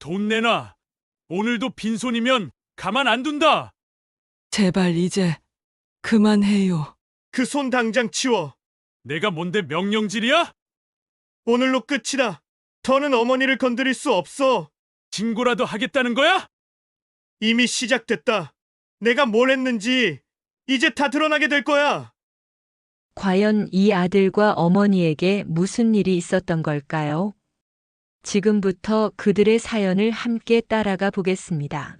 돈 내놔. 오늘도 빈손이면 가만 안 둔다. 제발 이제 그만해요. 그 손 당장 치워. 내가 뭔데 명령질이야? 오늘로 끝이다. 더는 어머니를 건드릴 수 없어. 신고라도 하겠다는 거야? 이미 시작됐다. 내가 뭘 했는지 이제 다 드러나게 될 거야. 과연 이 아들과 어머니에게 무슨 일이 있었던 걸까요? 지금부터 그들의 사연을 함께 따라가 보겠습니다.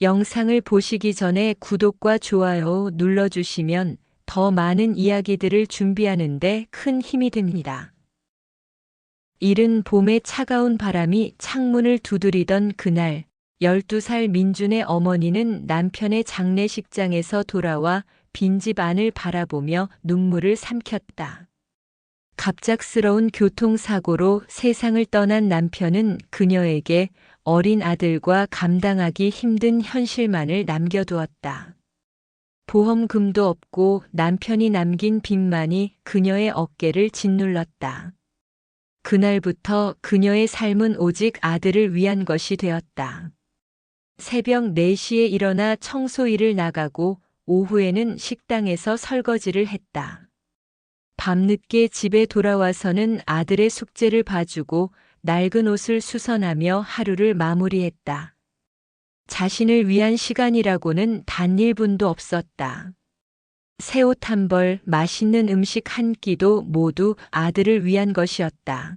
영상을 보시기 전에 구독과 좋아요 눌러주시면 더 많은 이야기들을 준비하는데 큰 힘이 됩니다. 이른 봄의 차가운 바람이 창문을 두드리던 그날, 12살 민준의 어머니는 남편의 장례식장에서 돌아와 빈집 안을 바라보며 눈물을 삼켰다. 갑작스러운 교통사고로 세상을 떠난 남편은 그녀에게 어린 아들과 감당하기 힘든 현실만을 남겨두었다. 보험금도 없고 남편이 남긴 빚만이 그녀의 어깨를 짓눌렀다. 그날부터 그녀의 삶은 오직 아들을 위한 것이 되었다. 새벽 4시에 일어나 청소 일을 나가고 오후에는 식당에서 설거지를 했다. 밤늦게 집에 돌아와서는 아들의 숙제를 봐주고 낡은 옷을 수선하며 하루를 마무리했다. 자신을 위한 시간이라고는 단 1분도 없었다. 새 옷 한 벌, 맛있는 음식 한 끼도 모두 아들을 위한 것이었다.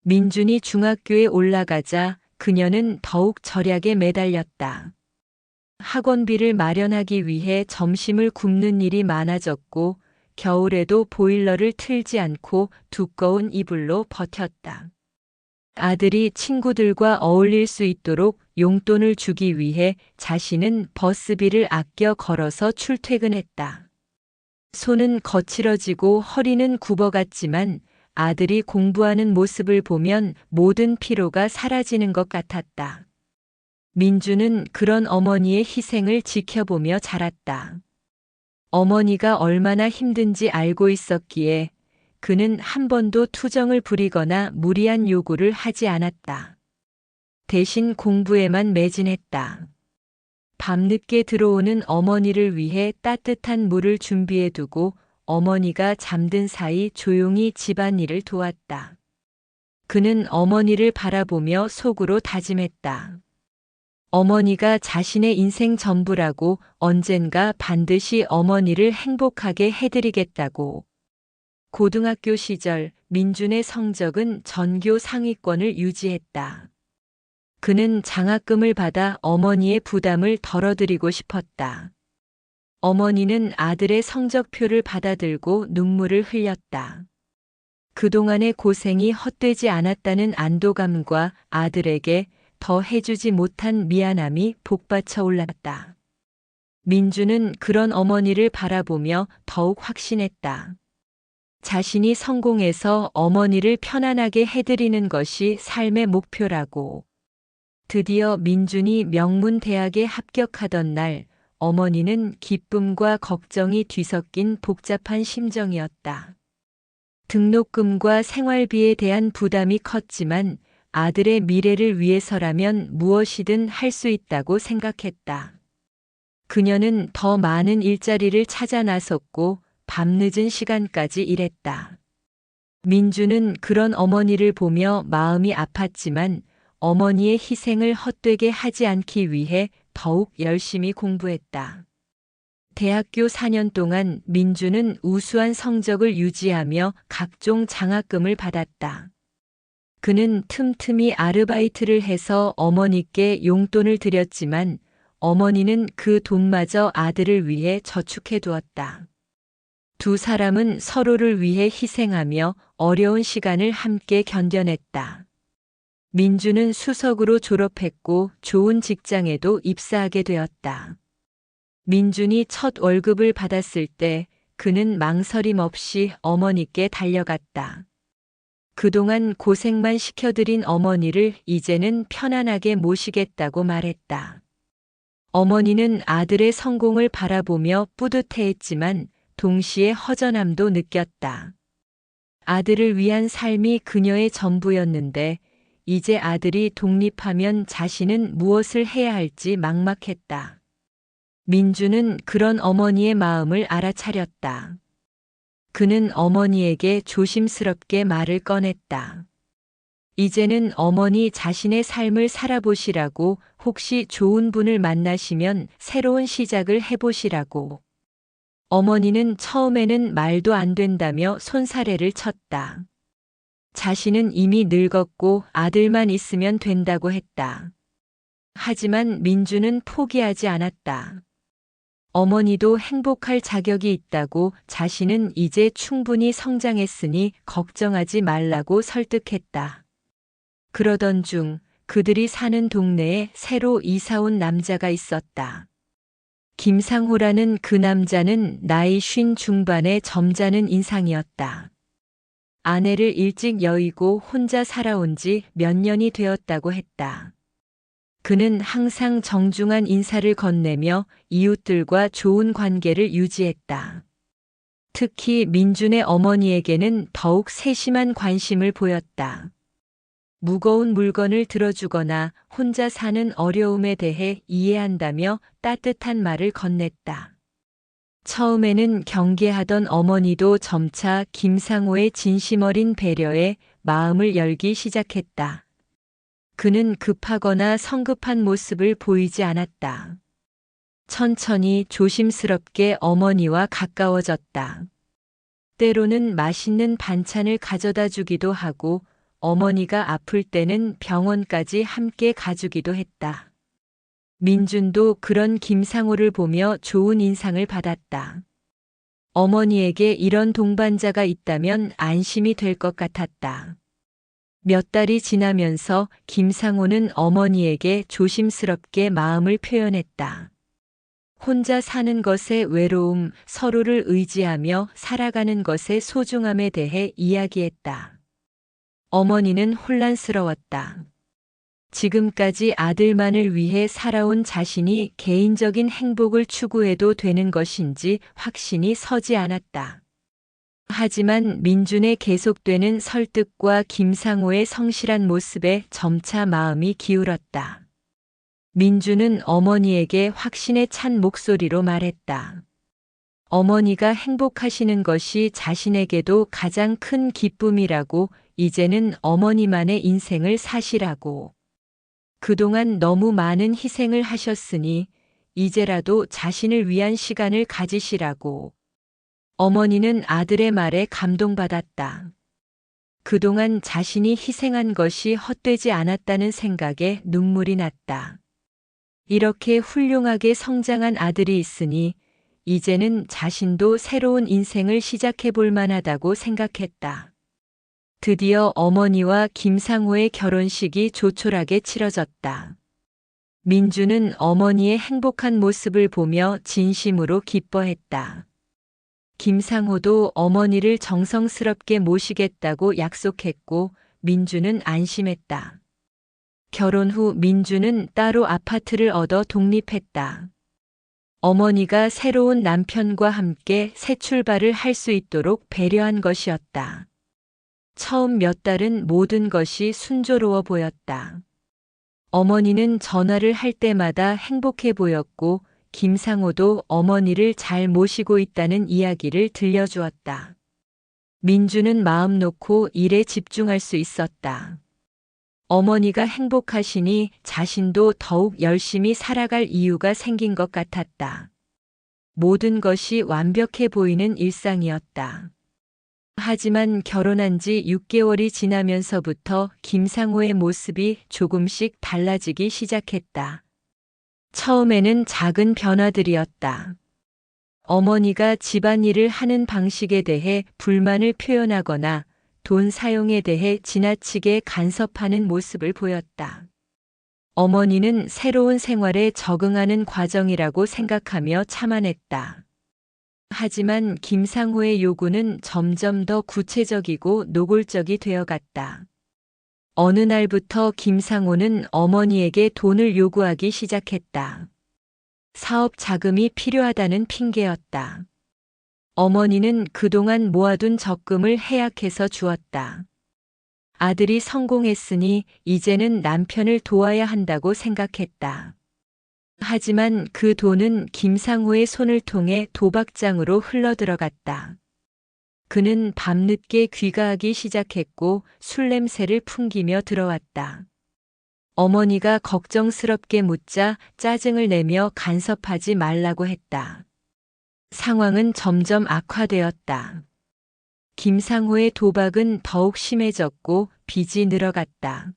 민준이 중학교에 올라가자 그녀는 더욱 절약에 매달렸다. 학원비를 마련하기 위해 점심을 굶는 일이 많아졌고 겨울에도 보일러를 틀지 않고 두꺼운 이불로 버텼다. 아들이 친구들과 어울릴 수 있도록 용돈을 주기 위해 자신은 버스비를 아껴 걸어서 출퇴근했다. 손은 거칠어지고 허리는 굽어갔지만 아들이 공부하는 모습을 보면 모든 피로가 사라지는 것 같았다. 민주는 그런 어머니의 희생을 지켜보며 자랐다. 어머니가 얼마나 힘든지 알고 있었기에 그는 한 번도 투정을 부리거나 무리한 요구를 하지 않았다. 대신 공부에만 매진했다. 밤늦게 들어오는 어머니를 위해 따뜻한 물을 준비해두고 어머니가 잠든 사이 조용히 집안일을 도왔다. 그는 어머니를 바라보며 속으로 다짐했다. 어머니가 자신의 인생 전부라고 언젠가 반드시 어머니를 행복하게 해드리겠다고. 고등학교 시절 민준의 성적은 전교 상위권을 유지했다. 그는 장학금을 받아 어머니의 부담을 덜어드리고 싶었다. 어머니는 아들의 성적표를 받아들고 눈물을 흘렸다. 그동안의 고생이 헛되지 않았다는 안도감과 아들에게 더 해주지 못한 미안함이 복받쳐 올랐다. 민주는 그런 어머니를 바라보며 더욱 확신했다. 자신이 성공해서 어머니를 편안하게 해드리는 것이 삶의 목표라고. 드디어 민준이 명문대학에 합격하던 날, 어머니는 기쁨과 걱정이 뒤섞인 복잡한 심정이었다. 등록금과 생활비에 대한 부담이 컸지만 아들의 미래를 위해서라면 무엇이든 할 수 있다고 생각했다. 그녀는 더 많은 일자리를 찾아 나섰고 밤늦은 시간까지 일했다. 민주는 그런 어머니를 보며 마음이 아팠지만 어머니의 희생을 헛되게 하지 않기 위해 더욱 열심히 공부했다. 대학교 4년 동안 민주는 우수한 성적을 유지하며 각종 장학금을 받았다. 그는 틈틈이 아르바이트를 해서 어머니께 용돈을 드렸지만 어머니는 그 돈마저 아들을 위해 저축해 두었다. 두 사람은 서로를 위해 희생하며 어려운 시간을 함께 견뎌냈다. 민주는 수석으로 졸업했고 좋은 직장에도 입사하게 되었다. 민준이 첫 월급을 받았을 때 그는 망설임 없이 어머니께 달려갔다. 그동안 고생만 시켜드린 어머니를 이제는 편안하게 모시겠다고 말했다. 어머니는 아들의 성공을 바라보며 뿌듯해했지만 동시에 허전함도 느꼈다. 아들을 위한 삶이 그녀의 전부였는데 이제 아들이 독립하면 자신은 무엇을 해야 할지 막막했다. 민주는 그런 어머니의 마음을 알아차렸다. 그는 어머니에게 조심스럽게 말을 꺼냈다. 이제는 어머니 자신의 삶을 살아보시라고, 혹시 좋은 분을 만나시면 새로운 시작을 해보시라고. 어머니는 처음에는 말도 안 된다며 손사래를 쳤다. 자신은 이미 늙었고 아들만 있으면 된다고 했다. 하지만 민주는 포기하지 않았다. 어머니도 행복할 자격이 있다고, 자신은 이제 충분히 성장했으니 걱정하지 말라고 설득했다. 그러던 중 그들이 사는 동네에 새로 이사 온 남자가 있었다. 김상호라는 그 남자는 나이 50 중반의 점잖은 인상이었다. 아내를 일찍 여의고 혼자 살아온 지 몇 년이 되었다고 했다. 그는 항상 정중한 인사를 건네며 이웃들과 좋은 관계를 유지했다. 특히 민준의 어머니에게는 더욱 세심한 관심을 보였다. 무거운 물건을 들어주거나 혼자 사는 어려움에 대해 이해한다며 따뜻한 말을 건넸다. 처음에는 경계하던 어머니도 점차 김상호의 진심 어린 배려에 마음을 열기 시작했다. 그는 급하거나 성급한 모습을 보이지 않았다. 천천히 조심스럽게 어머니와 가까워졌다. 때로는 맛있는 반찬을 가져다 주기도 하고, 어머니가 아플 때는 병원까지 함께 가주기도 했다. 민준도 그런 김상호를 보며 좋은 인상을 받았다. 어머니에게 이런 동반자가 있다면 안심이 될 것 같았다. 몇 달이 지나면서 김상호는 어머니에게 조심스럽게 마음을 표현했다. 혼자 사는 것의 외로움, 서로를 의지하며 살아가는 것의 소중함에 대해 이야기했다. 어머니는 혼란스러웠다. 지금까지 아들만을 위해 살아온 자신이 개인적인 행복을 추구해도 되는 것인지 확신이 서지 않았다. 하지만 민준의 계속되는 설득과 김상호의 성실한 모습에 점차 마음이 기울었다. 민준은 어머니에게 확신에 찬 목소리로 말했다. 어머니가 행복하시는 것이 자신에게도 가장 큰 기쁨이라고, 이제는 어머니만의 인생을 사시라고. 그동안 너무 많은 희생을 하셨으니 이제라도 자신을 위한 시간을 가지시라고. 어머니는 아들의 말에 감동받았다. 그동안 자신이 희생한 것이 헛되지 않았다는 생각에 눈물이 났다. 이렇게 훌륭하게 성장한 아들이 있으니 이제는 자신도 새로운 인생을 시작해 볼 만하다고 생각했다. 드디어 어머니와 김상호의 결혼식이 조촐하게 치러졌다. 민주는 어머니의 행복한 모습을 보며 진심으로 기뻐했다. 김상호도 어머니를 정성스럽게 모시겠다고 약속했고, 민주는 안심했다. 결혼 후 민주는 따로 아파트를 얻어 독립했다. 어머니가 새로운 남편과 함께 새 출발을 할 수 있도록 배려한 것이었다. 처음 몇 달은 모든 것이 순조로워 보였다. 어머니는 전화를 할 때마다 행복해 보였고, 김상호도 어머니를 잘 모시고 있다는 이야기를 들려주었다. 민주는 마음 놓고 일에 집중할 수 있었다. 어머니가 행복하시니 자신도 더욱 열심히 살아갈 이유가 생긴 것 같았다. 모든 것이 완벽해 보이는 일상이었다. 하지만 결혼한 지 6개월이 지나면서부터 김상호의 모습이 조금씩 달라지기 시작했다. 처음에는 작은 변화들이었다. 어머니가 집안일을 하는 방식에 대해 불만을 표현하거나 돈 사용에 대해 지나치게 간섭하는 모습을 보였다. 어머니는 새로운 생활에 적응하는 과정이라고 생각하며 참아냈다. 하지만 김상호의 요구는 점점 더 구체적이고 노골적이 되어갔다. 어느 날부터 김상호는 어머니에게 돈을 요구하기 시작했다. 사업 자금이 필요하다는 핑계였다. 어머니는 그동안 모아둔 적금을 해약해서 주었다. 아들이 성공했으니 이제는 남편을 도와야 한다고 생각했다. 하지만 그 돈은 김상호의 손을 통해 도박장으로 흘러들어갔다. 그는 밤늦게 귀가하기 시작했고 술 냄새를 풍기며 들어왔다. 어머니가 걱정스럽게 묻자 짜증을 내며 간섭하지 말라고 했다. 상황은 점점 악화되었다. 김상호의 도박은 더욱 심해졌고 빚이 늘어갔다.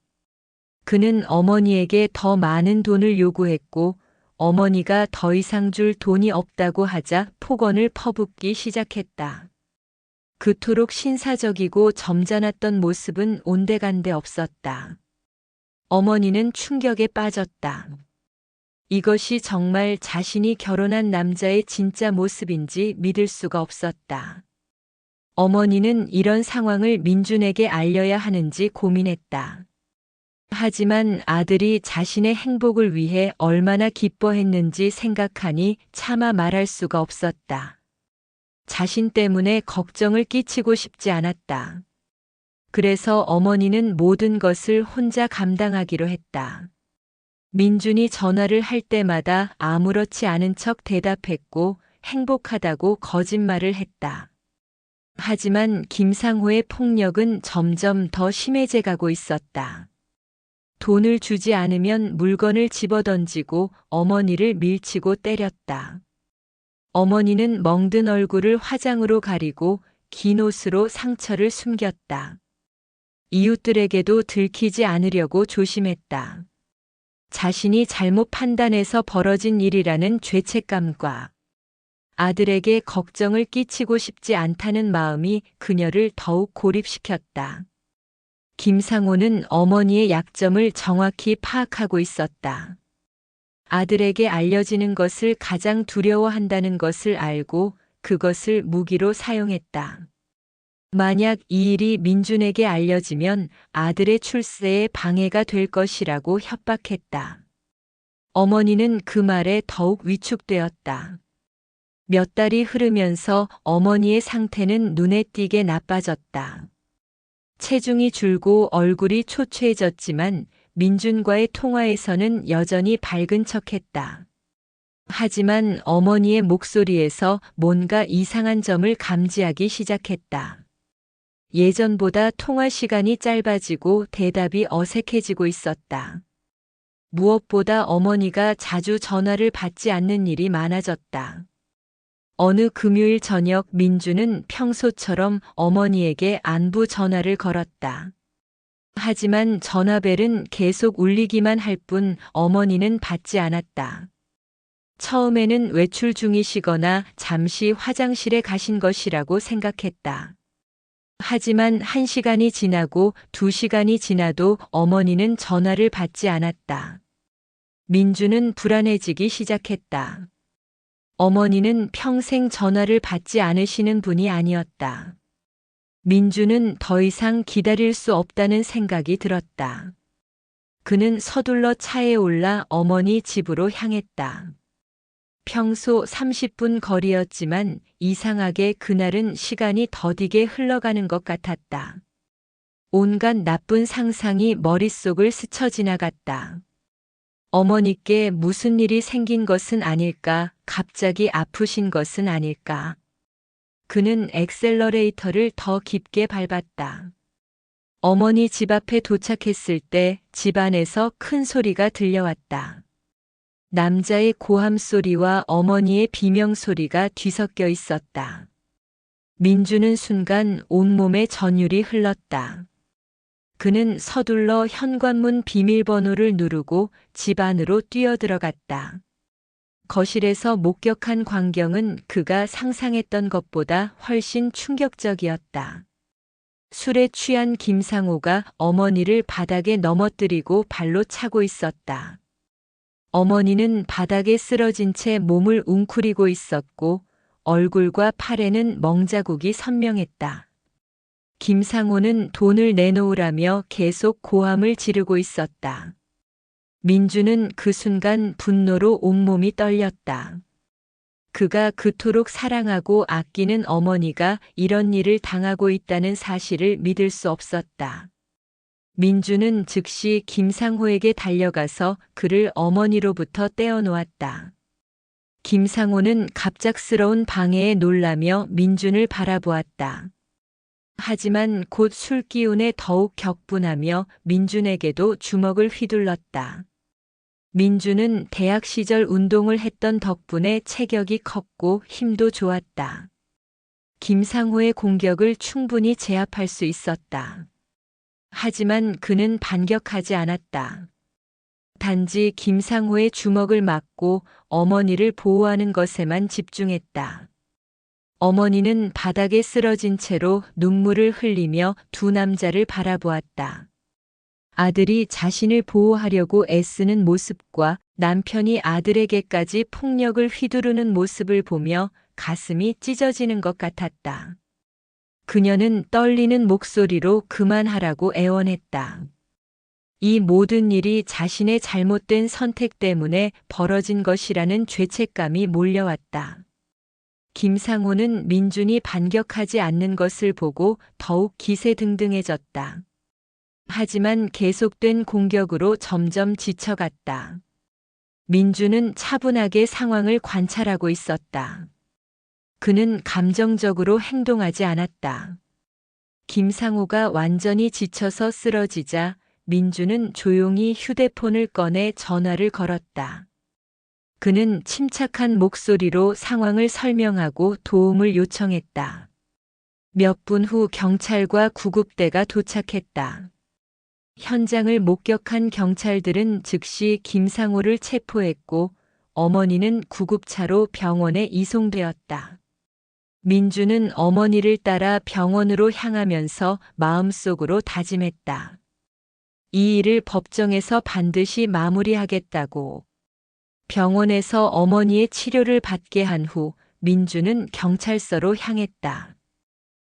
그는 어머니에게 더 많은 돈을 요구했고 어머니가 더 이상 줄 돈이 없다고 하자 폭언을 퍼붓기 시작했다. 그토록 신사적이고 점잖았던 모습은 온데간데 없었다. 어머니는 충격에 빠졌다. 이것이 정말 자신이 결혼한 남자의 진짜 모습인지 믿을 수가 없었다. 어머니는 이런 상황을 민준에게 알려야 하는지 고민했다. 하지만 아들이 자신의 행복을 위해 얼마나 기뻐했는지 생각하니 차마 말할 수가 없었다. 자신 때문에 걱정을 끼치고 싶지 않았다. 그래서 어머니는 모든 것을 혼자 감당하기로 했다. 민준이 전화를 할 때마다 아무렇지 않은 척 대답했고 행복하다고 거짓말을 했다. 하지만 김상호의 폭력은 점점 더 심해져 가고 있었다. 돈을 주지 않으면 물건을 집어던지고 어머니를 밀치고 때렸다. 어머니는 멍든 얼굴을 화장으로 가리고 긴 옷으로 상처를 숨겼다. 이웃들에게도 들키지 않으려고 조심했다. 자신이 잘못 판단해서 벌어진 일이라는 죄책감과 아들에게 걱정을 끼치고 싶지 않다는 마음이 그녀를 더욱 고립시켰다. 김상호는 어머니의 약점을 정확히 파악하고 있었다. 아들에게 알려지는 것을 가장 두려워한다는 것을 알고 그것을 무기로 사용했다. 만약 이 일이 민준에게 알려지면 아들의 출세에 방해가 될 것이라고 협박했다. 어머니는 그 말에 더욱 위축되었다. 몇 달이 흐르면서 어머니의 상태는 눈에 띄게 나빠졌다. 체중이 줄고 얼굴이 초췌해졌지만 민준과의 통화에서는 여전히 밝은 척했다. 하지만 어머니의 목소리에서 뭔가 이상한 점을 감지하기 시작했다. 예전보다 통화 시간이 짧아지고 대답이 어색해지고 있었다. 무엇보다 어머니가 자주 전화를 받지 않는 일이 많아졌다. 어느 금요일 저녁 민주는 평소처럼 어머니에게 안부 전화를 걸었다. 하지만 전화벨은 계속 울리기만 할 뿐 어머니는 받지 않았다. 처음에는 외출 중이시거나 잠시 화장실에 가신 것이라고 생각했다. 하지만 1시간이 지나고 2시간이 지나도 어머니는 전화를 받지 않았다. 민주는 불안해지기 시작했다. 어머니는 평생 전화를 받지 않으시는 분이 아니었다. 민주는 더 이상 기다릴 수 없다는 생각이 들었다. 그는 서둘러 차에 올라 어머니 집으로 향했다. 평소 30분 거리였지만 이상하게 그날은 시간이 더디게 흘러가는 것 같았다. 온갖 나쁜 상상이 머릿속을 스쳐 지나갔다. 어머니께 무슨 일이 생긴 것은 아닐까, 갑자기 아프신 것은 아닐까. 그는 엑셀러레이터를 더 깊게 밟았다. 어머니 집 앞에 도착했을 때 집 안에서 큰 소리가 들려왔다. 남자의 고함 소리와 어머니의 비명 소리가 뒤섞여 있었다. 민주는 순간 온몸에 전율이 흘렀다. 그는 서둘러 현관문 비밀번호를 누르고 집 안으로 뛰어들어갔다. 거실에서 목격한 광경은 그가 상상했던 것보다 훨씬 충격적이었다. 술에 취한 김상호가 어머니를 바닥에 넘어뜨리고 발로 차고 있었다. 어머니는 바닥에 쓰러진 채 몸을 웅크리고 있었고 얼굴과 팔에는 멍자국이 선명했다. 김상호는 돈을 내놓으라며 계속 고함을 지르고 있었다. 민주는 그 순간 분노로 온몸이 떨렸다. 그가 그토록 사랑하고 아끼는 어머니가 이런 일을 당하고 있다는 사실을 믿을 수 없었다. 민주는 즉시 김상호에게 달려가서 그를 어머니로부터 떼어놓았다. 김상호는 갑작스러운 방해에 놀라며 민준을 바라보았다. 하지만 곧 술기운에 더욱 격분하며 민준에게도 주먹을 휘둘렀다. 민준은 대학 시절 운동을 했던 덕분에 체격이 컸고 힘도 좋았다. 김상호의 공격을 충분히 제압할 수 있었다. 하지만 그는 반격하지 않았다. 단지 김상호의 주먹을 맞고 어머니를 보호하는 것에만 집중했다. 어머니는 바닥에 쓰러진 채로 눈물을 흘리며 두 남자를 바라보았다. 아들이 자신을 보호하려고 애쓰는 모습과 남편이 아들에게까지 폭력을 휘두르는 모습을 보며 가슴이 찢어지는 것 같았다. 그녀는 떨리는 목소리로 그만하라고 애원했다. 이 모든 일이 자신의 잘못된 선택 때문에 벌어진 것이라는 죄책감이 몰려왔다. 김상호는 민준이 반격하지 않는 것을 보고 더욱 기세등등해졌다. 하지만 계속된 공격으로 점점 지쳐갔다. 민준은 차분하게 상황을 관찰하고 있었다. 그는 감정적으로 행동하지 않았다. 김상호가 완전히 지쳐서 쓰러지자 민준은 조용히 휴대폰을 꺼내 전화를 걸었다. 그는 침착한 목소리로 상황을 설명하고 도움을 요청했다. 몇 분 후 경찰과 구급대가 도착했다. 현장을 목격한 경찰들은 즉시 김상호를 체포했고 어머니는 구급차로 병원에 이송되었다. 민주는 어머니를 따라 병원으로 향하면서 마음속으로 다짐했다. 이 일을 법정에서 반드시 마무리하겠다고. 병원에서 어머니의 치료를 받게 한 후 민주는 경찰서로 향했다.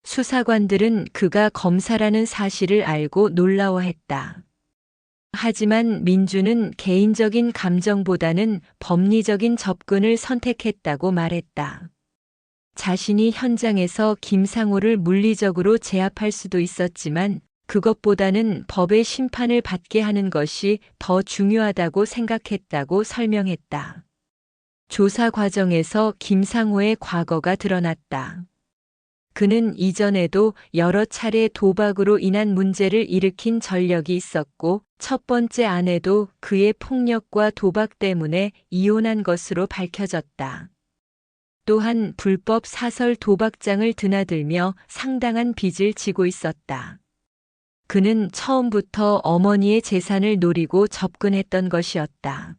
수사관들은 그가 검사라는 사실을 알고 놀라워했다. 하지만 민주는 개인적인 감정보다는 법리적인 접근을 선택했다고 말했다. 자신이 현장에서 김상호를 물리적으로 제압할 수도 있었지만 그것보다는 법의 심판을 받게 하는 것이 더 중요하다고 생각했다고 설명했다. 조사 과정에서 김상호의 과거가 드러났다. 그는 이전에도 여러 차례 도박으로 인한 문제를 일으킨 전력이 있었고 첫 번째 아내도 그의 폭력과 도박 때문에 이혼한 것으로 밝혀졌다. 또한 불법 사설 도박장을 드나들며 상당한 빚을 지고 있었다. 그는 처음부터 어머니의 재산을 노리고 접근했던 것이었다.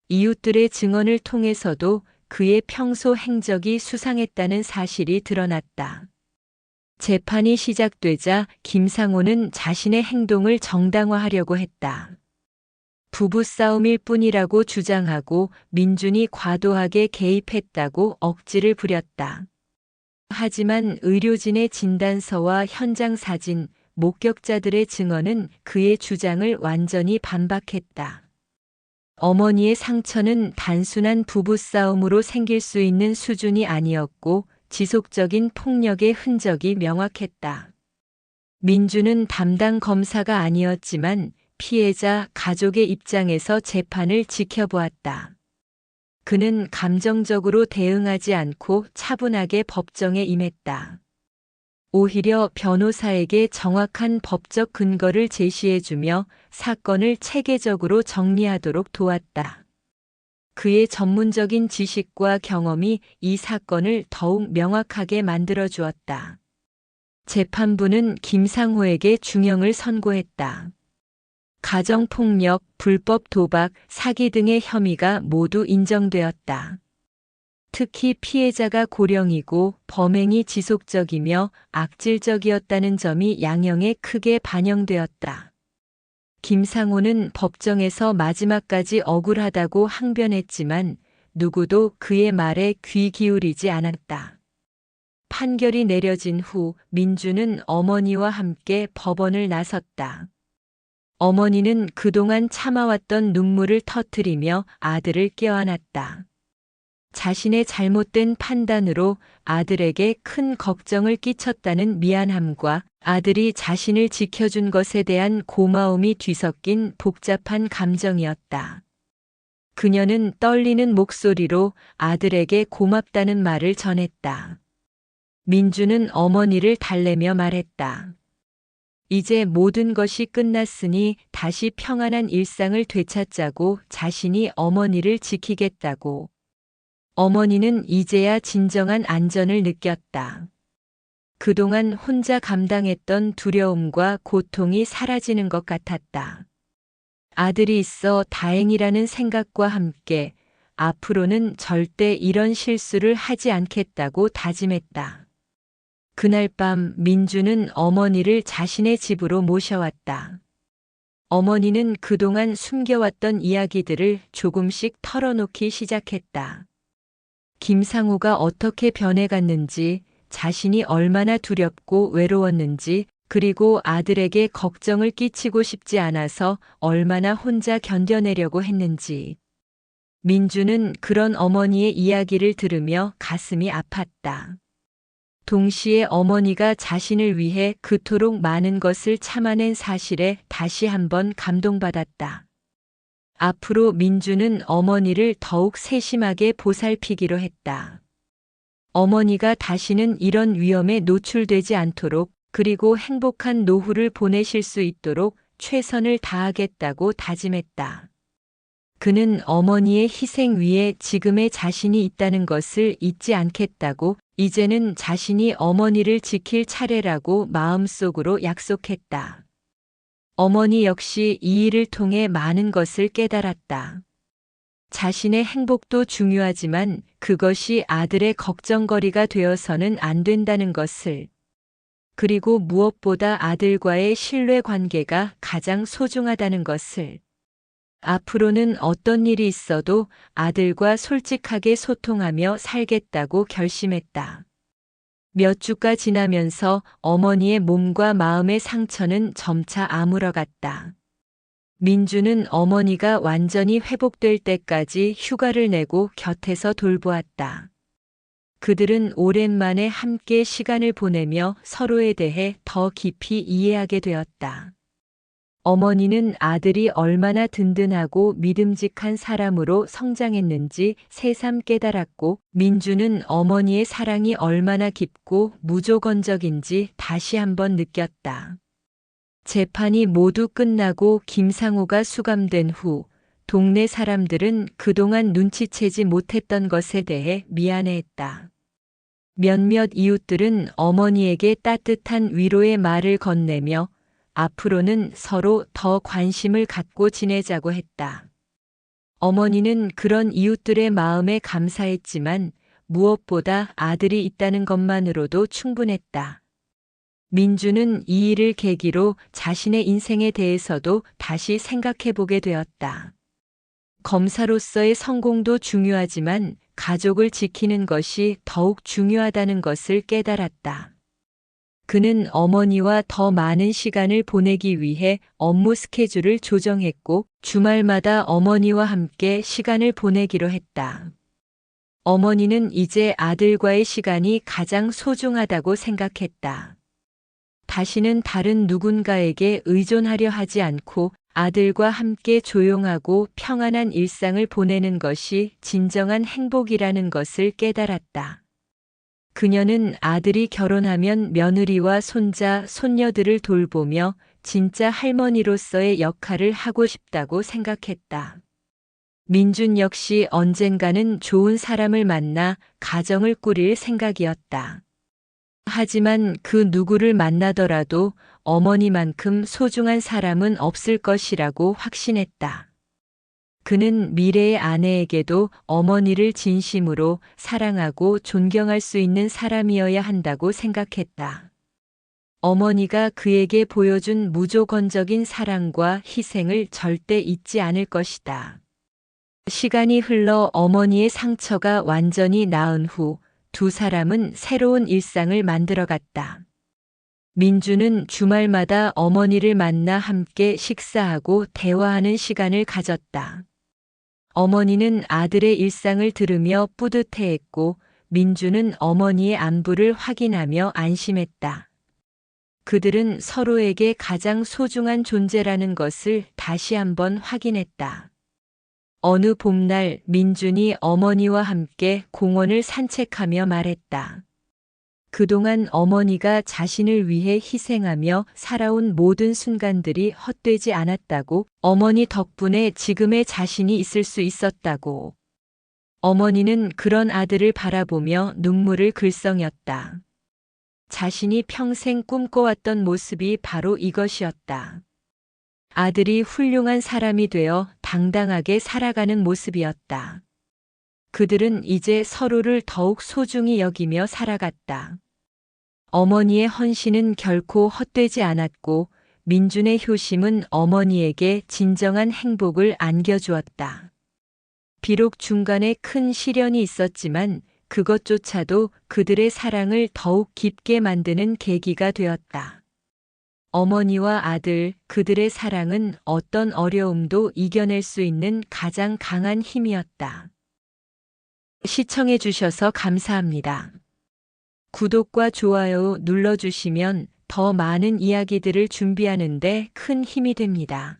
이웃들의 증언을 통해서도 그의 평소 행적이 수상했다는 사실이 드러났다. 재판이 시작되자 김상호는 자신의 행동을 정당화하려고 했다. 부부싸움일 뿐이라고 주장하고 민준이 과도하게 개입했다고 억지를 부렸다. 하지만 의료진의 진단서와 현장 사진, 목격자들의 증언은 그의 주장을 완전히 반박했다. 어머니의 상처는 단순한 부부싸움으로 생길 수 있는 수준이 아니었고 지속적인 폭력의 흔적이 명확했다. 민주는 담당 검사가 아니었지만 피해자 가족의 입장에서 재판을 지켜보았다. 그는 감정적으로 대응하지 않고 차분하게 법정에 임했다. 오히려 변호사에게 정확한 법적 근거를 제시해주며 사건을 체계적으로 정리하도록 도왔다. 그의 전문적인 지식과 경험이 이 사건을 더욱 명확하게 만들어주었다. 재판부는 김상호에게 중형을 선고했다. 가정폭력, 불법 도박, 사기 등의 혐의가 모두 인정되었다. 특히 피해자가 고령이고 범행이 지속적이며 악질적이었다는 점이 양형에 크게 반영되었다. 김상호는 법정에서 마지막까지 억울하다고 항변했지만 누구도 그의 말에 귀 기울이지 않았다. 판결이 내려진 후 민주는 어머니와 함께 법원을 나섰다. 어머니는 그동안 참아왔던 눈물을 터뜨리며 아들을 껴안았다. 자신의 잘못된 판단으로 아들에게 큰 걱정을 끼쳤다는 미안함과 아들이 자신을 지켜준 것에 대한 고마움이 뒤섞인 복잡한 감정이었다. 그녀는 떨리는 목소리로 아들에게 고맙다는 말을 전했다. 민주는 어머니를 달래며 말했다. 이제 모든 것이 끝났으니 다시 평안한 일상을 되찾자고 자신이 어머니를 지키겠다고. 어머니는 이제야 진정한 안전을 느꼈다. 그동안 혼자 감당했던 두려움과 고통이 사라지는 것 같았다. 아들이 있어 다행이라는 생각과 함께 앞으로는 절대 이런 실수를 하지 않겠다고 다짐했다. 그날 밤 민주는 어머니를 자신의 집으로 모셔왔다. 어머니는 그동안 숨겨왔던 이야기들을 조금씩 털어놓기 시작했다. 김상우가 어떻게 변해갔는지, 자신이 얼마나 두렵고 외로웠는지, 그리고 아들에게 걱정을 끼치고 싶지 않아서 얼마나 혼자 견뎌내려고 했는지. 민주는 그런 어머니의 이야기를 들으며 가슴이 아팠다. 동시에 어머니가 자신을 위해 그토록 많은 것을 참아낸 사실에 다시 한번 감동받았다. 앞으로 민주는 어머니를 더욱 세심하게 보살피기로 했다. 어머니가 다시는 이런 위험에 노출되지 않도록, 그리고 행복한 노후를 보내실 수 있도록 최선을 다하겠다고 다짐했다. 그는 어머니의 희생 위에 지금의 자신이 있다는 것을 잊지 않겠다고, 이제는 자신이 어머니를 지킬 차례라고 마음속으로 약속했다. 어머니 역시 이 일을 통해 많은 것을 깨달았다. 자신의 행복도 중요하지만 그것이 아들의 걱정거리가 되어서는 안 된다는 것을. 그리고 무엇보다 아들과의 신뢰 관계가 가장 소중하다는 것을. 앞으로는 어떤 일이 있어도 아들과 솔직하게 소통하며 살겠다고 결심했다. 몇 주가 지나면서 어머니의 몸과 마음의 상처는 점차 아물어갔다. 민주는 어머니가 완전히 회복될 때까지 휴가를 내고 곁에서 돌보았다. 그들은 오랜만에 함께 시간을 보내며 서로에 대해 더 깊이 이해하게 되었다. 어머니는 아들이 얼마나 든든하고 믿음직한 사람으로 성장했는지 새삼 깨달았고, 민주는 어머니의 사랑이 얼마나 깊고 무조건적인지 다시 한번 느꼈다. 재판이 모두 끝나고 김상우가 수감된 후 동네 사람들은 그동안 눈치채지 못했던 것에 대해 미안해했다. 몇몇 이웃들은 어머니에게 따뜻한 위로의 말을 건네며 앞으로는 서로 더 관심을 갖고 지내자고 했다. 어머니는 그런 이웃들의 마음에 감사했지만 무엇보다 아들이 있다는 것만으로도 충분했다. 민주는 이 일을 계기로 자신의 인생에 대해서도 다시 생각해보게 되었다. 검사로서의 성공도 중요하지만 가족을 지키는 것이 더욱 중요하다는 것을 깨달았다. 그는 어머니와 더 많은 시간을 보내기 위해 업무 스케줄을 조정했고 주말마다 어머니와 함께 시간을 보내기로 했다. 어머니는 이제 아들과의 시간이 가장 소중하다고 생각했다. 다시는 다른 누군가에게 의존하려 하지 않고 아들과 함께 조용하고 평안한 일상을 보내는 것이 진정한 행복이라는 것을 깨달았다. 그녀는 아들이 결혼하면 며느리와 손자, 손녀들을 돌보며 진짜 할머니로서의 역할을 하고 싶다고 생각했다. 민준 역시 언젠가는 좋은 사람을 만나 가정을 꾸릴 생각이었다. 하지만 그 누구를 만나더라도 어머니만큼 소중한 사람은 없을 것이라고 확신했다. 그는 미래의 아내에게도 어머니를 진심으로 사랑하고 존경할 수 있는 사람이어야 한다고 생각했다. 어머니가 그에게 보여준 무조건적인 사랑과 희생을 절대 잊지 않을 것이다. 시간이 흘러 어머니의 상처가 완전히 나은 후 두 사람은 새로운 일상을 만들어갔다. 민주는 주말마다 어머니를 만나 함께 식사하고 대화하는 시간을 가졌다. 어머니는 아들의 일상을 들으며 뿌듯해했고 민주는 어머니의 안부를 확인하며 안심했다. 그들은 서로에게 가장 소중한 존재라는 것을 다시 한번 확인했다. 어느 봄날 민준이 어머니와 함께 공원을 산책하며 말했다. 그동안 어머니가 자신을 위해 희생하며 살아온 모든 순간들이 헛되지 않았다고, 어머니 덕분에 지금의 자신이 있을 수 있었다고. 어머니는 그런 아들을 바라보며 눈물을 글썽였다. 자신이 평생 꿈꿔왔던 모습이 바로 이것이었다. 아들이 훌륭한 사람이 되어 당당하게 살아가는 모습이었다. 그들은 이제 서로를 더욱 소중히 여기며 살아갔다. 어머니의 헌신은 결코 헛되지 않았고 민준의 효심은 어머니에게 진정한 행복을 안겨주었다. 비록 중간에 큰 시련이 있었지만 그것조차도 그들의 사랑을 더욱 깊게 만드는 계기가 되었다. 어머니와 아들, 그들의 사랑은 어떤 어려움도 이겨낼 수 있는 가장 강한 힘이었다. 시청해 주셔서 감사합니다. 구독과 좋아요 눌러주시면 더 많은 이야기들을 준비하는 데 큰 힘이 됩니다.